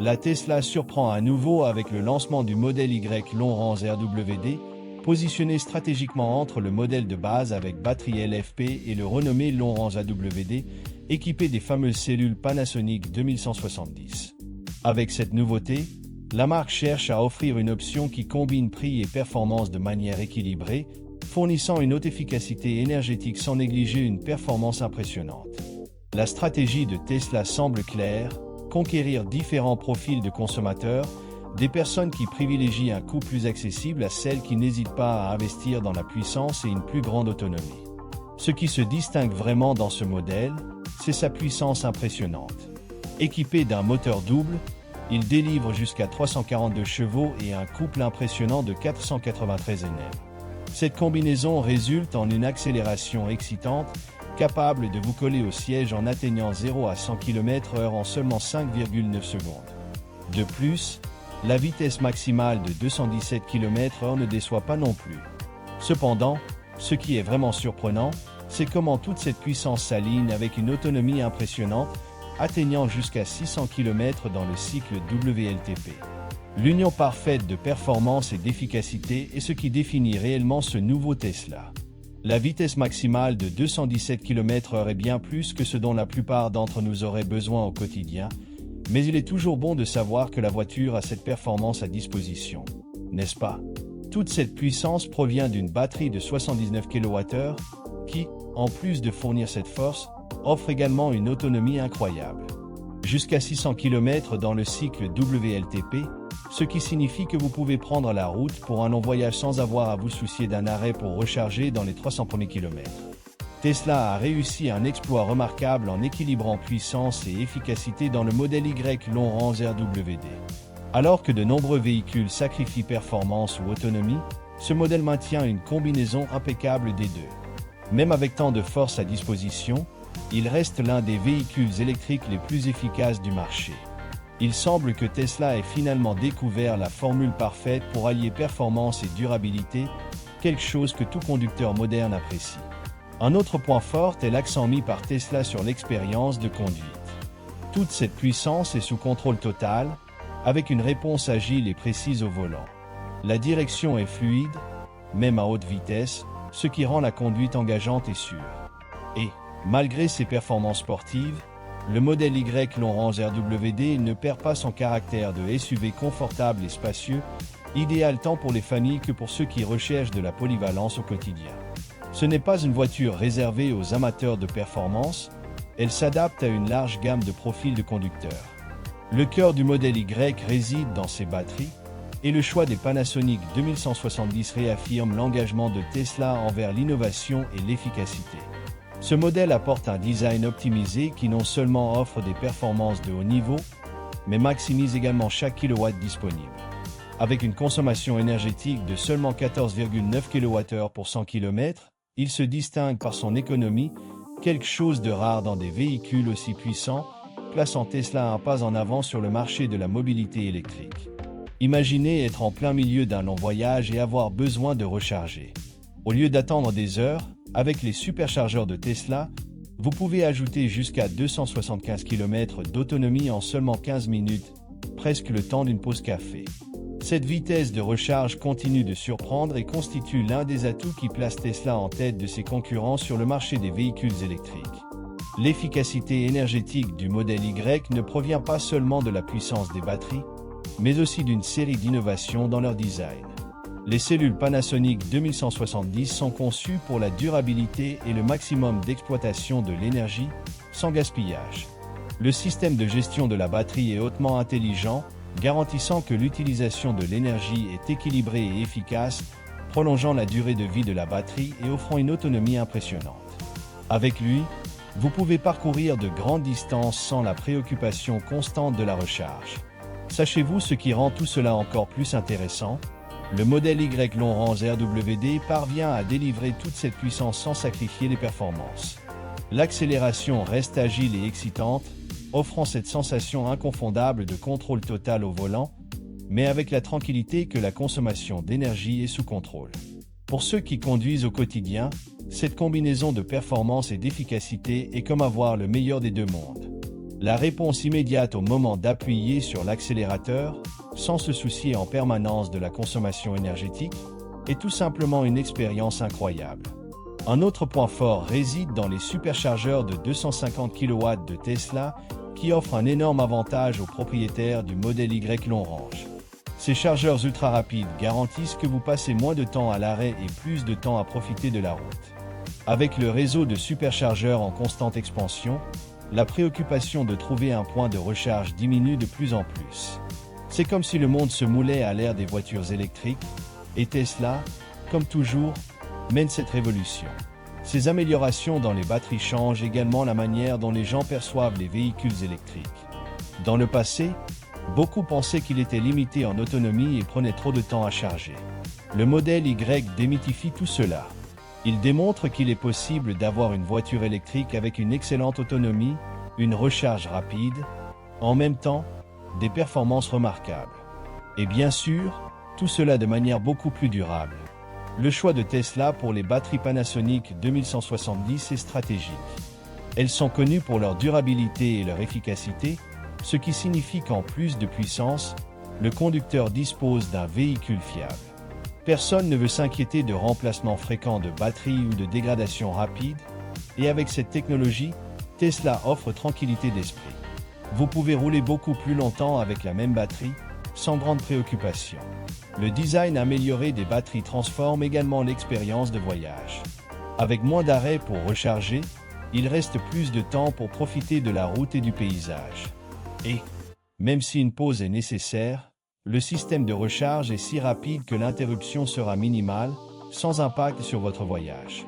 La Tesla surprend à nouveau avec le lancement du modèle Y long range RWD, positionné stratégiquement entre le modèle de base avec batterie LFP et le renommé long range AWD, équipé des fameuses cellules Panasonic 2170. Avec cette nouveauté, la marque cherche à offrir une option qui combine prix et performance de manière équilibrée, fournissant une haute efficacité énergétique sans négliger une performance impressionnante. La stratégie de Tesla semble claire: conquérir différents profils de consommateurs, des personnes qui privilégient un coût plus accessible à celles qui n'hésitent pas à investir dans la puissance et une plus grande autonomie. Ce qui se distingue vraiment dans ce modèle, c'est sa puissance impressionnante. Équipé d'un moteur double, il délivre jusqu'à 342 chevaux et un couple impressionnant de 493 Nm. Cette combinaison résulte en une accélération excitante, capable de vous coller au siège en atteignant 0 à 100 km/h en seulement 5,9 secondes. De plus, la vitesse maximale de 217 km/h ne déçoit pas non plus. Cependant, ce qui est vraiment surprenant, c'est comment toute cette puissance s'aligne avec une autonomie impressionnante, atteignant jusqu'à 600 km dans le cycle WLTP. L'union parfaite de performance et d'efficacité est ce qui définit réellement ce nouveau Tesla. La vitesse maximale de 217 km/h est bien plus que ce dont la plupart d'entre nous auraient besoin au quotidien, mais il est toujours bon de savoir que la voiture a cette performance à disposition, n'est-ce pas? Toute cette puissance provient d'une batterie de 79 kWh qui, en plus de fournir cette force, offre également une autonomie incroyable. Jusqu'à 600 km dans le cycle WLTP, ce qui signifie que vous pouvez prendre la route pour un long voyage sans avoir à vous soucier d'un arrêt pour recharger dans les 300 premiers kilomètres. Tesla a réussi un exploit remarquable en équilibrant puissance et efficacité dans le modèle Y long range RWD. Alors que de nombreux véhicules sacrifient performance ou autonomie, ce modèle maintient une combinaison impeccable des deux. Même avec tant de force à disposition, il reste l'un des véhicules électriques les plus efficaces du marché. Il semble que Tesla ait finalement découvert la formule parfaite pour allier performance et durabilité, quelque chose que tout conducteur moderne apprécie. Un autre point fort est l'accent mis par Tesla sur l'expérience de conduite. Toute cette puissance est sous contrôle total, avec une réponse agile et précise au volant. La direction est fluide, même à haute vitesse, ce qui rend la conduite engageante et sûre. Et, malgré ses performances sportives, le modèle Y long range RWD ne perd pas son caractère de SUV confortable et spacieux, idéal tant pour les familles que pour ceux qui recherchent de la polyvalence au quotidien. Ce n'est pas une voiture réservée aux amateurs de performance, elle s'adapte à une large gamme de profils de conducteurs. Le cœur du modèle Y réside dans ses batteries, et le choix des Panasonic 2170 réaffirme l'engagement de Tesla envers l'innovation et l'efficacité. Ce modèle apporte un design optimisé qui non seulement offre des performances de haut niveau, mais maximise également chaque kilowatt disponible. Avec une consommation énergétique de seulement 14,9 kWh pour 100 km, il se distingue par son économie, quelque chose de rare dans des véhicules aussi puissants, plaçant Tesla un pas en avant sur le marché de la mobilité électrique. Imaginez être en plein milieu d'un long voyage et avoir besoin de recharger. Au lieu d'attendre des heures, avec les superchargeurs de Tesla, vous pouvez ajouter jusqu'à 275 km d'autonomie en seulement 15 minutes, presque le temps d'une pause café. Cette vitesse de recharge continue de surprendre et constitue l'un des atouts qui place Tesla en tête de ses concurrents sur le marché des véhicules électriques. L'efficacité énergétique du modèle Y ne provient pas seulement de la puissance des batteries, mais aussi d'une série d'innovations dans leur design. Les cellules Panasonic 2170 sont conçues pour la durabilité et le maximum d'exploitation de l'énergie, sans gaspillage. Le système de gestion de la batterie est hautement intelligent, garantissant que l'utilisation de l'énergie est équilibrée et efficace, prolongeant la durée de vie de la batterie et offrant une autonomie impressionnante. Avec lui, vous pouvez parcourir de grandes distances sans la préoccupation constante de la recharge. Sachez-vous ce qui rend tout cela encore plus intéressant? Le modèle Y long range RWD parvient à délivrer toute cette puissance sans sacrifier les performances. L'accélération reste agile et excitante, offrant cette sensation inconfondable de contrôle total au volant, mais avec la tranquillité que la consommation d'énergie est sous contrôle. Pour ceux qui conduisent au quotidien, cette combinaison de performance et d'efficacité est comme avoir le meilleur des deux mondes. La réponse immédiate au moment d'appuyer sur l'accélérateur, sans se soucier en permanence de la consommation énergétique, est tout simplement une expérience incroyable. Un autre point fort réside dans les superchargeurs de 250 kW de Tesla qui offrent un énorme avantage aux propriétaires du modèle Y long range. Ces chargeurs ultra rapides garantissent que vous passez moins de temps à l'arrêt et plus de temps à profiter de la route. Avec le réseau de superchargeurs en constante expansion, la préoccupation de trouver un point de recharge diminue de plus en plus. C'est comme si le monde se moulait à l'ère des voitures électriques, et Tesla, comme toujours, mène cette révolution. Ces améliorations dans les batteries changent également la manière dont les gens perçoivent les véhicules électriques. Dans le passé, beaucoup pensaient qu'il était limité en autonomie et prenait trop de temps à charger. Le modèle Y démystifie tout cela. Il démontre qu'il est possible d'avoir une voiture électrique avec une excellente autonomie, une recharge rapide, en même temps, des performances remarquables. Et bien sûr, tout cela de manière beaucoup plus durable. Le choix de Tesla pour les batteries Panasonic 2170 est stratégique. Elles sont connues pour leur durabilité et leur efficacité, ce qui signifie qu'en plus de puissance, le conducteur dispose d'un véhicule fiable. Personne ne veut s'inquiéter de remplacements fréquents de batteries ou de dégradation rapide, et avec cette technologie, Tesla offre tranquillité d'esprit. Vous pouvez rouler beaucoup plus longtemps avec la même batterie, sans grande préoccupation. Le design amélioré des batteries transforme également l'expérience de voyage. Avec moins d'arrêts pour recharger, il reste plus de temps pour profiter de la route et du paysage. Et, même si une pause est nécessaire, le système de recharge est si rapide que l'interruption sera minimale, sans impact sur votre voyage.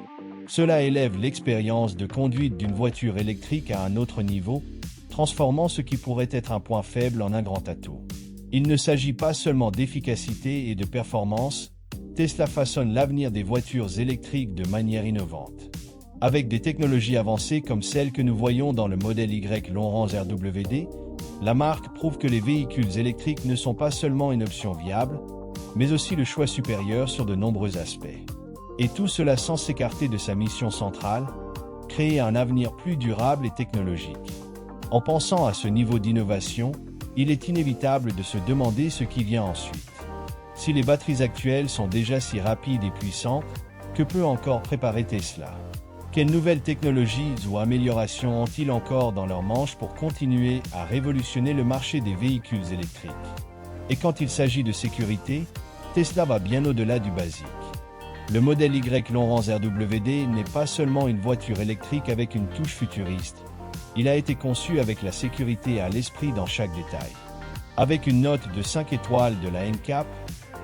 Cela élève l'expérience de conduite d'une voiture électrique à un autre niveau, transformant ce qui pourrait être un point faible en un grand atout. Il ne s'agit pas seulement d'efficacité et de performance, Tesla façonne l'avenir des voitures électriques de manière innovante. Avec des technologies avancées comme celles que nous voyons dans le modèle Y long range RWD, la marque prouve que les véhicules électriques ne sont pas seulement une option viable, mais aussi le choix supérieur sur de nombreux aspects. Et tout cela sans s'écarter de sa mission centrale, créer un avenir plus durable et technologique. En pensant à ce niveau d'innovation, il est inévitable de se demander ce qui vient ensuite. Si les batteries actuelles sont déjà si rapides et puissantes, que peut encore préparer Tesla ? Quelles nouvelles technologies ou améliorations ont-ils encore dans leur manche pour continuer à révolutionner le marché des véhicules électriques ? Et quand il s'agit de sécurité, Tesla va bien au-delà du basique. Le modèle Y long range RWD n'est pas seulement une voiture électrique avec une touche futuriste. Il a été conçu avec la sécurité à l'esprit dans chaque détail. Avec une note de 5 étoiles de la NCAP,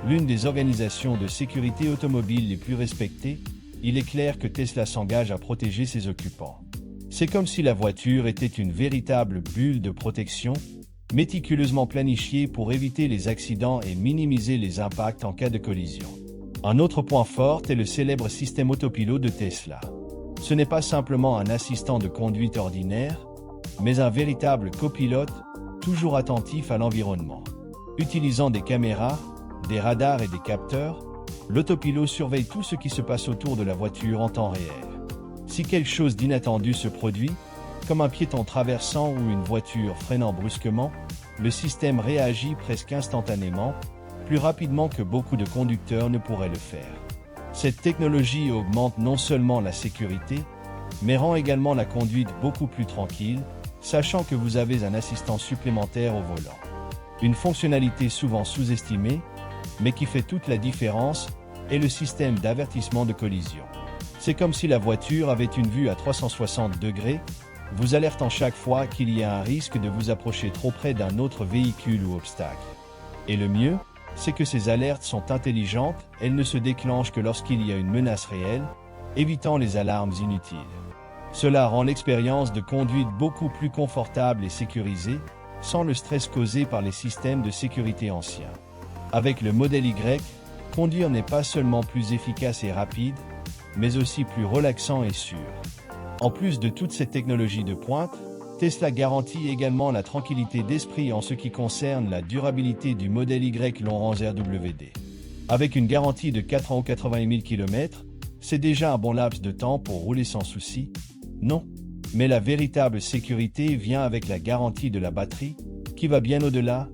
l'une des organisations de sécurité automobile les plus respectées, il est clair que Tesla s'engage à protéger ses occupants. C'est comme si la voiture était une véritable bulle de protection, méticuleusement planifiée pour éviter les accidents et minimiser les impacts en cas de collision. Un autre point fort est le célèbre système autopilote de Tesla. Ce n'est pas simplement un assistant de conduite ordinaire, mais un véritable copilote, toujours attentif à l'environnement. Utilisant des caméras, des radars et des capteurs, l'autopilote surveille tout ce qui se passe autour de la voiture en temps réel. Si quelque chose d'inattendu se produit, comme un piéton traversant ou une voiture freinant brusquement, le système réagit presque instantanément, plus rapidement que beaucoup de conducteurs ne pourraient le faire. Cette technologie augmente non seulement la sécurité, mais rend également la conduite beaucoup plus tranquille, sachant que vous avez un assistant supplémentaire au volant. Une fonctionnalité souvent sous-estimée, mais qui fait toute la différence, est le système d'avertissement de collision. C'est comme si la voiture avait une vue à 360 degrés, vous alertant chaque fois qu'il y a un risque de vous approcher trop près d'un autre véhicule ou obstacle. Et le mieux, c'est que ces alertes sont intelligentes, elles ne se déclenchent que lorsqu'il y a une menace réelle, évitant les alarmes inutiles. Cela rend l'expérience de conduite beaucoup plus confortable et sécurisée, sans le stress causé par les systèmes de sécurité anciens. Avec le modèle Y, conduire n'est pas seulement plus efficace et rapide, mais aussi plus relaxant et sûr. En plus de toutes ces technologies de pointe, Tesla garantit également la tranquillité d'esprit en ce qui concerne la durabilité du modèle Y long range RWD. Avec une garantie de 4 ans ou 80 000 km, c'est déjà un bon laps de temps pour rouler sans souci, non? Mais la véritable sécurité vient avec la garantie de la batterie, qui va bien au-delà,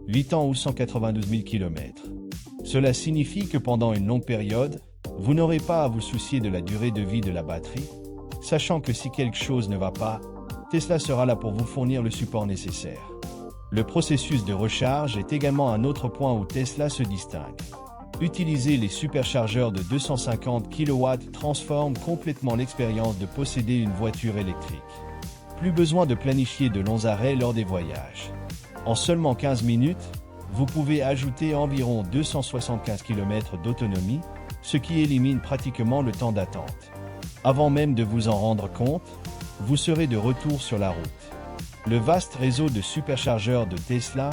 8 ans ou 192 000 km. Cela signifie que pendant une longue période, vous n'aurez pas à vous soucier de la durée de vie de la batterie, sachant que si quelque chose ne va pas, Tesla sera là pour vous fournir le support nécessaire. Le processus de recharge est également un autre point où Tesla se distingue. Utiliser les superchargeurs de 250 kW transforme complètement l'expérience de posséder une voiture électrique. Plus besoin de planifier de longs arrêts lors des voyages. En seulement 15 minutes, vous pouvez ajouter environ 275 km d'autonomie, ce qui élimine pratiquement le temps d'attente. Avant même de vous en rendre compte, vous serez de retour sur la route. Le vaste réseau de superchargeurs de Tesla,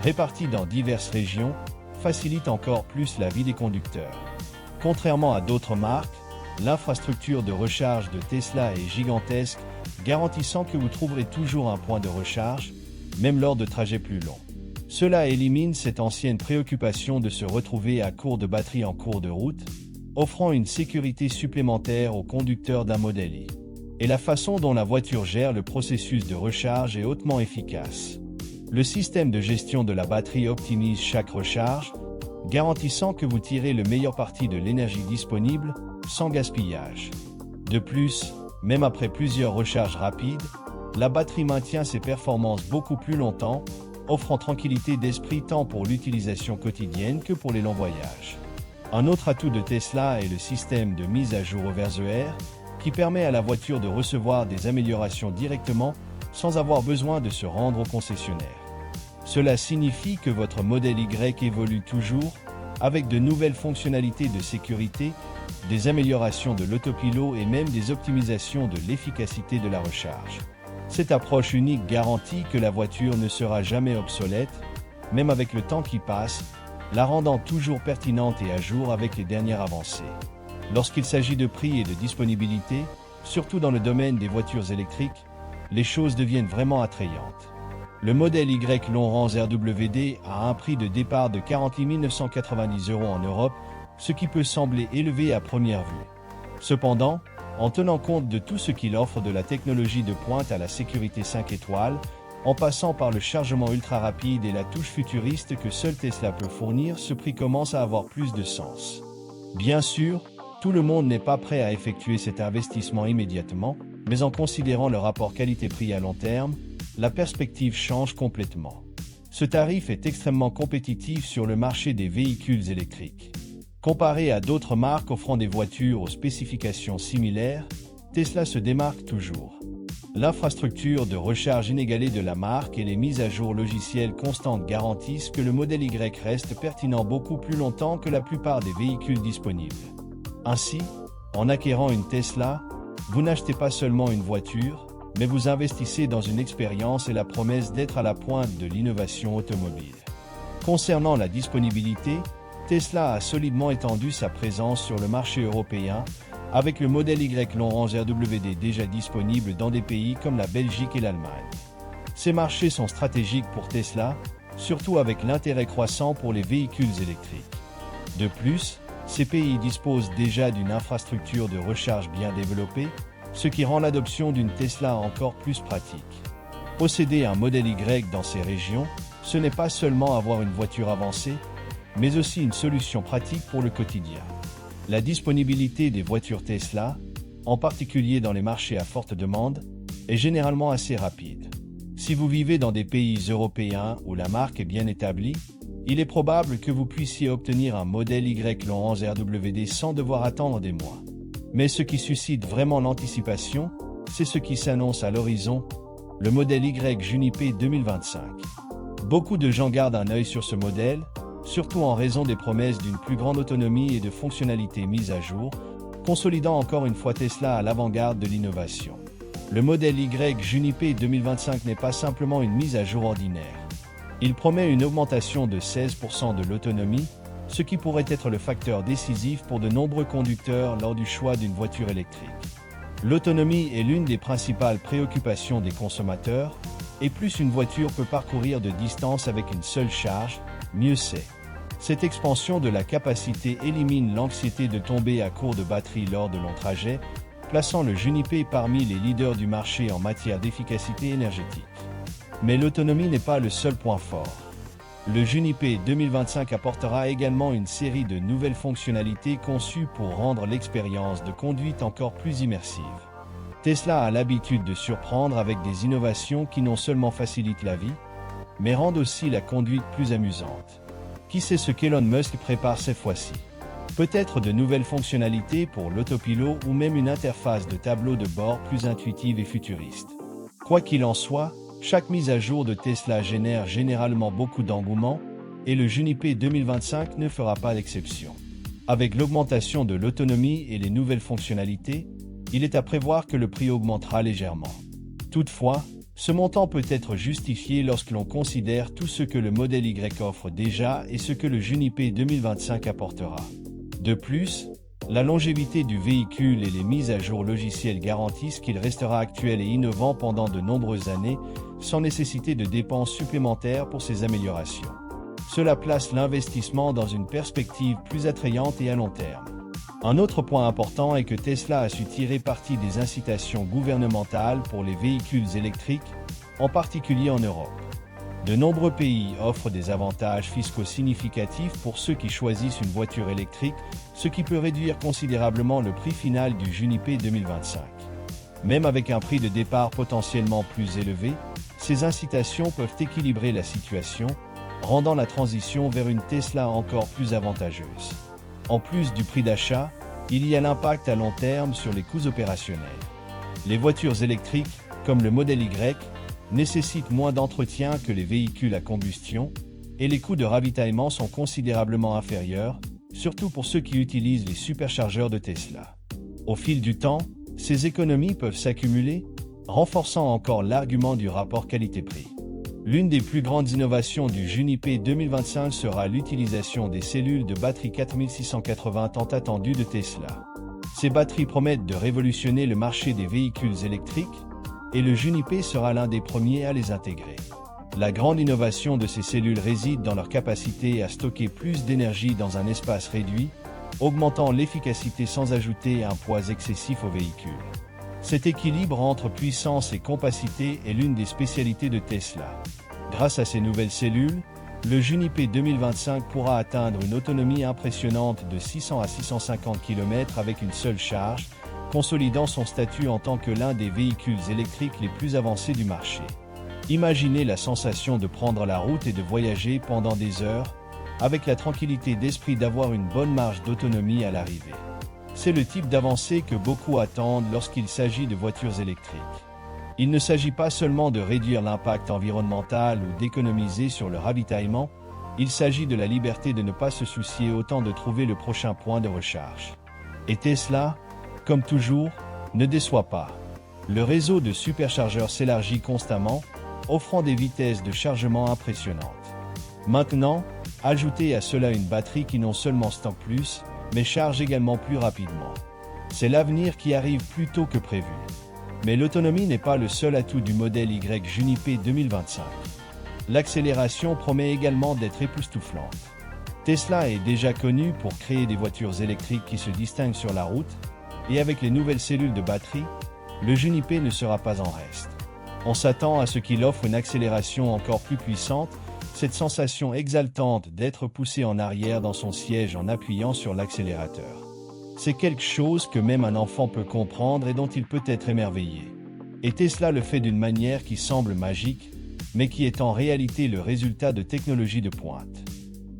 répartis dans diverses régions, facilite encore plus la vie des conducteurs. Contrairement à d'autres marques, l'infrastructure de recharge de Tesla est gigantesque, garantissant que vous trouverez toujours un point de recharge, même lors de trajets plus longs. Cela élimine cette ancienne préoccupation de se retrouver à court de batterie en cours de route, offrant une sécurité supplémentaire aux conducteurs d'un modèle i. Et la façon dont la voiture gère le processus de recharge est hautement efficace. Le système de gestion de la batterie optimise chaque recharge, garantissant que vous tirez le meilleur parti de l'énergie disponible, sans gaspillage. De plus, même après plusieurs recharges rapides, la batterie maintient ses performances beaucoup plus longtemps, offrant tranquillité d'esprit tant pour l'utilisation quotidienne que pour les longs voyages. Un autre atout de Tesla est le système de mise à jour over-the-air, qui permet à la voiture de recevoir des améliorations directement sans avoir besoin de se rendre au concessionnaire. Cela signifie que votre modèle Y évolue toujours, avec de nouvelles fonctionnalités de sécurité, des améliorations de l'autopilot et même des optimisations de l'efficacité de la recharge. Cette approche unique garantit que la voiture ne sera jamais obsolète, même avec le temps qui passe, la rendant toujours pertinente et à jour avec les dernières avancées. Lorsqu'il s'agit de prix et de disponibilité, surtout dans le domaine des voitures électriques, les choses deviennent vraiment attrayantes. Le modèle Y long range RWD a un prix de départ de 48 990 € en Europe, ce qui peut sembler élevé à première vue. Cependant, en tenant compte de tout ce qu'il offre de la technologie de pointe à la sécurité 5 étoiles, en passant par le chargement ultra rapide et la touche futuriste que seul Tesla peut fournir, ce prix commence à avoir plus de sens. Bien sûr, tout le monde n'est pas prêt à effectuer cet investissement immédiatement, mais en considérant le rapport qualité-prix à long terme, la perspective change complètement. Ce tarif est extrêmement compétitif sur le marché des véhicules électriques. Comparé à d'autres marques offrant des voitures aux spécifications similaires, Tesla se démarque toujours. L'infrastructure de recharge inégalée de la marque et les mises à jour logicielles constantes garantissent que le modèle Y reste pertinent beaucoup plus longtemps que la plupart des véhicules disponibles. Ainsi, en acquérant une Tesla, vous n'achetez pas seulement une voiture, mais vous investissez dans une expérience et la promesse d'être à la pointe de l'innovation automobile. Concernant la disponibilité, Tesla a solidement étendu sa présence sur le marché européen, avec le modèle Y long range RWD déjà disponible dans des pays comme la Belgique et l'Allemagne. Ces marchés sont stratégiques pour Tesla, surtout avec l'intérêt croissant pour les véhicules électriques. De plus, ces pays disposent déjà d'une infrastructure de recharge bien développée, ce qui rend l'adoption d'une Tesla encore plus pratique. Posséder un modèle Y dans ces régions, ce n'est pas seulement avoir une voiture avancée, mais aussi une solution pratique pour le quotidien. La disponibilité des voitures Tesla, en particulier dans les marchés à forte demande, est généralement assez rapide. Si vous vivez dans des pays européens où la marque est bien établie, il est probable que vous puissiez obtenir un modèle Y long range RWD sans devoir attendre des mois. Mais ce qui suscite vraiment l'anticipation, c'est ce qui s'annonce à l'horizon, le modèle Y Juniper 2025. Beaucoup de gens gardent un œil sur ce modèle, surtout en raison des promesses d'une plus grande autonomie et de fonctionnalités mises à jour, consolidant encore une fois Tesla à l'avant-garde de l'innovation. Le modèle Y Juniper 2025 n'est pas simplement une mise à jour ordinaire. Il promet une augmentation de 16% de l'autonomie, ce qui pourrait être le facteur décisif pour de nombreux conducteurs lors du choix d'une voiture électrique. L'autonomie est l'une des principales préoccupations des consommateurs, et plus une voiture peut parcourir de distance avec une seule charge, mieux c'est. Cette expansion de la capacité élimine l'anxiété de tomber à court de batterie lors de longs trajets, plaçant le Juniper parmi les leaders du marché en matière d'efficacité énergétique. Mais l'autonomie n'est pas le seul point fort. Le Juniper 2025 apportera également une série de nouvelles fonctionnalités conçues pour rendre l'expérience de conduite encore plus immersive. Tesla a l'habitude de surprendre avec des innovations qui non seulement facilitent la vie, mais rendent aussi la conduite plus amusante. Qui sait ce qu'Elon Musk prépare cette fois-ci? Peut-être de nouvelles fonctionnalités pour l'autopilote ou même une interface de tableau de bord plus intuitive et futuriste. Quoi qu'il en soit, chaque mise à jour de Tesla génère généralement beaucoup d'engouement, et le Juniper 2025 ne fera pas l'exception. Avec l'augmentation de l'autonomie et les nouvelles fonctionnalités, il est à prévoir que le prix augmentera légèrement. Toutefois, ce montant peut être justifié lorsque l'on considère tout ce que le modèle Y offre déjà et ce que le Juniper 2025 apportera. De plus, la longévité du véhicule et les mises à jour logicielles garantissent qu'il restera actuel et innovant pendant de nombreuses années, sans nécessiter de dépenses supplémentaires pour ces améliorations. Cela place l'investissement dans une perspective plus attrayante et à long terme. Un autre point important est que Tesla a su tirer parti des incitations gouvernementales pour les véhicules électriques, en particulier en Europe. De nombreux pays offrent des avantages fiscaux significatifs pour ceux qui choisissent une voiture électrique, ce qui peut réduire considérablement le prix final du Juniper 2025. Même avec un prix de départ potentiellement plus élevé, ces incitations peuvent équilibrer la situation, rendant la transition vers une Tesla encore plus avantageuse. En plus du prix d'achat, il y a l'impact à long terme sur les coûts opérationnels. Les voitures électriques, comme le modèle Y, nécessitent moins d'entretien que les véhicules à combustion, et les coûts de ravitaillement sont considérablement inférieurs, surtout pour ceux qui utilisent les superchargeurs de Tesla. Au fil du temps, ces économies peuvent s'accumuler, renforçant encore l'argument du rapport qualité-prix. L'une des plus grandes innovations du Juniper 2025 sera l'utilisation des cellules de batterie 4680 tant attendues de Tesla. Ces batteries promettent de révolutionner le marché des véhicules électriques, et le Juniper sera l'un des premiers à les intégrer. La grande innovation de ces cellules réside dans leur capacité à stocker plus d'énergie dans un espace réduit, augmentant l'efficacité sans ajouter un poids excessif au véhicule. Cet équilibre entre puissance et compacité est l'une des spécialités de Tesla. Grâce à ces nouvelles cellules, le Juniper 2025 pourra atteindre une autonomie impressionnante de 600 à 650 km avec une seule charge, consolidant son statut en tant que l'un des véhicules électriques les plus avancés du marché. Imaginez la sensation de prendre la route et de voyager pendant des heures, avec la tranquillité d'esprit d'avoir une bonne marge d'autonomie à l'arrivée. C'est le type d'avancée que beaucoup attendent lorsqu'il s'agit de voitures électriques. Il ne s'agit pas seulement de réduire l'impact environnemental ou d'économiser sur le ravitaillement, il s'agit de la liberté de ne pas se soucier autant de trouver le prochain point de recharge. Et Tesla, comme toujours, ne déçoit pas. Le réseau de superchargeurs s'élargit constamment, offrant des vitesses de chargement impressionnantes. Maintenant, ajoutez à cela une batterie qui non seulement stocke plus, mais charge également plus rapidement. C'est l'avenir qui arrive plus tôt que prévu. Mais l'autonomie n'est pas le seul atout du modèle Y Juniper 2025. L'accélération promet également d'être époustouflante. Tesla est déjà connu pour créer des voitures électriques qui se distinguent sur la route, et avec les nouvelles cellules de batterie, le Juniper ne sera pas en reste. On s'attend à ce qu'il offre une accélération encore plus puissante, cette sensation exaltante d'être poussé en arrière dans son siège en appuyant sur l'accélérateur. C'est quelque chose que même un enfant peut comprendre et dont il peut être émerveillé. Et Tesla le fait d'une manière qui semble magique, mais qui est en réalité le résultat de technologies de pointe.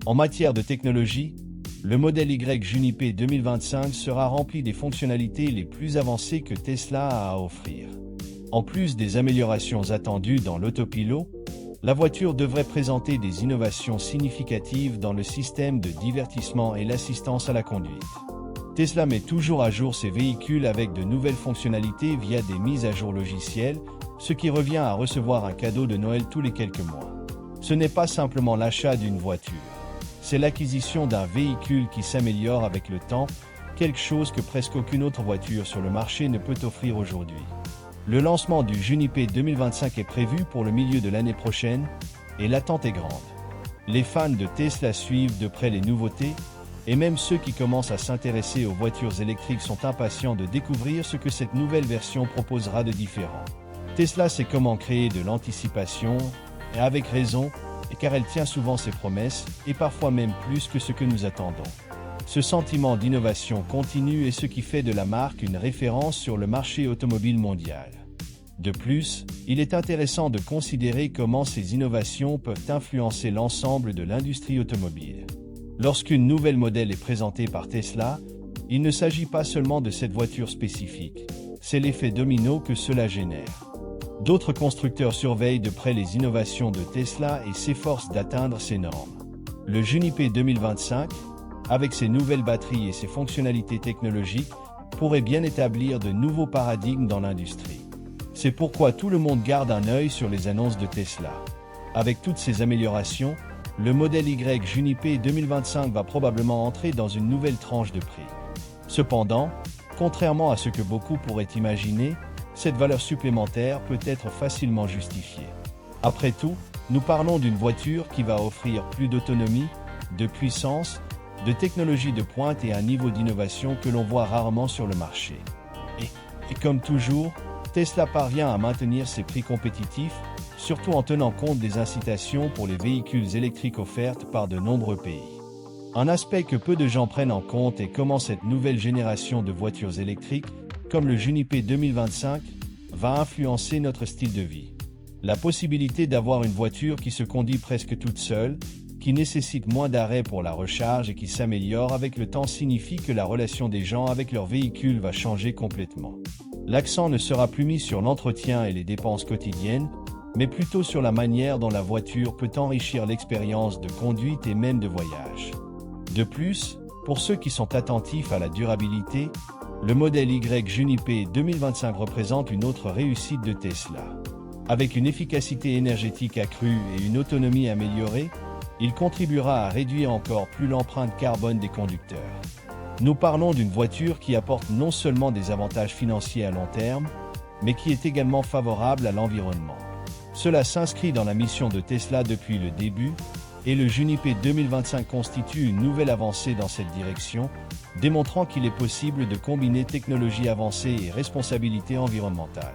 En matière de technologie, le modèle Y Juniper 2025 sera rempli des fonctionnalités les plus avancées que Tesla a à offrir. En plus des améliorations attendues dans l'autopilote, la voiture devrait présenter des innovations significatives dans le système de divertissement et l'assistance à la conduite. Tesla met toujours à jour ses véhicules avec de nouvelles fonctionnalités via des mises à jour logicielles, ce qui revient à recevoir un cadeau de Noël tous les quelques mois. Ce n'est pas simplement l'achat d'une voiture, c'est l'acquisition d'un véhicule qui s'améliore avec le temps, quelque chose que presque aucune autre voiture sur le marché ne peut offrir aujourd'hui. Le lancement du Juniper 2025 est prévu pour le milieu de l'année prochaine, et l'attente est grande. Les fans de Tesla suivent de près les nouveautés, Et même ceux qui commencent à s'intéresser aux voitures électriques sont impatients de découvrir ce que cette nouvelle version proposera de différent. Tesla sait comment créer de l'anticipation, et avec raison, car elle tient souvent ses promesses, et parfois même plus que ce que nous attendons. Ce sentiment d'innovation continue est ce qui fait de la marque une référence sur le marché automobile mondial. De plus, il est intéressant de considérer comment ces innovations peuvent influencer l'ensemble de l'industrie automobile. Lorsqu'une nouvelle modèle est présentée par Tesla, il ne s'agit pas seulement de cette voiture spécifique, c'est l'effet domino que cela génère. D'autres constructeurs surveillent de près les innovations de Tesla et s'efforcent d'atteindre ces normes. Le Juniper 2025, avec ses nouvelles batteries et ses fonctionnalités technologiques, pourrait bien établir de nouveaux paradigmes dans l'industrie. C'est pourquoi tout le monde garde un œil sur les annonces de Tesla. Avec toutes ces améliorations, le modèle Y Juniper 2025 va probablement entrer dans une nouvelle tranche de prix. Cependant, contrairement à ce que beaucoup pourraient imaginer, cette valeur supplémentaire peut être facilement justifiée. Après tout, nous parlons d'une voiture qui va offrir plus d'autonomie, de puissance, de technologie de pointe et un niveau d'innovation que l'on voit rarement sur le marché. Et comme toujours, Tesla parvient à maintenir ses prix compétitifs, surtout en tenant compte des incitations pour les véhicules électriques offertes par de nombreux pays. Un aspect que peu de gens prennent en compte est comment cette nouvelle génération de voitures électriques, comme le Juniper 2025, va influencer notre style de vie. La possibilité d'avoir une voiture qui se conduit presque toute seule, qui nécessite moins d'arrêts pour la recharge et qui s'améliore avec le temps signifie que la relation des gens avec leur véhicule va changer complètement. L'accent ne sera plus mis sur l'entretien et les dépenses quotidiennes, mais plutôt sur la manière dont la voiture peut enrichir l'expérience de conduite et même de voyage. De plus, pour ceux qui sont attentifs à la durabilité, le modèle Y Juniper 2025 représente une autre réussite de Tesla. Avec une efficacité énergétique accrue et une autonomie améliorée, il contribuera à réduire encore plus l'empreinte carbone des conducteurs. Nous parlons d'une voiture qui apporte non seulement des avantages financiers à long terme, mais qui est également favorable à l'environnement. Cela s'inscrit dans la mission de Tesla depuis le début, et le Juniper 2025 constitue une nouvelle avancée dans cette direction, démontrant qu'il est possible de combiner technologie avancée et responsabilité environnementale.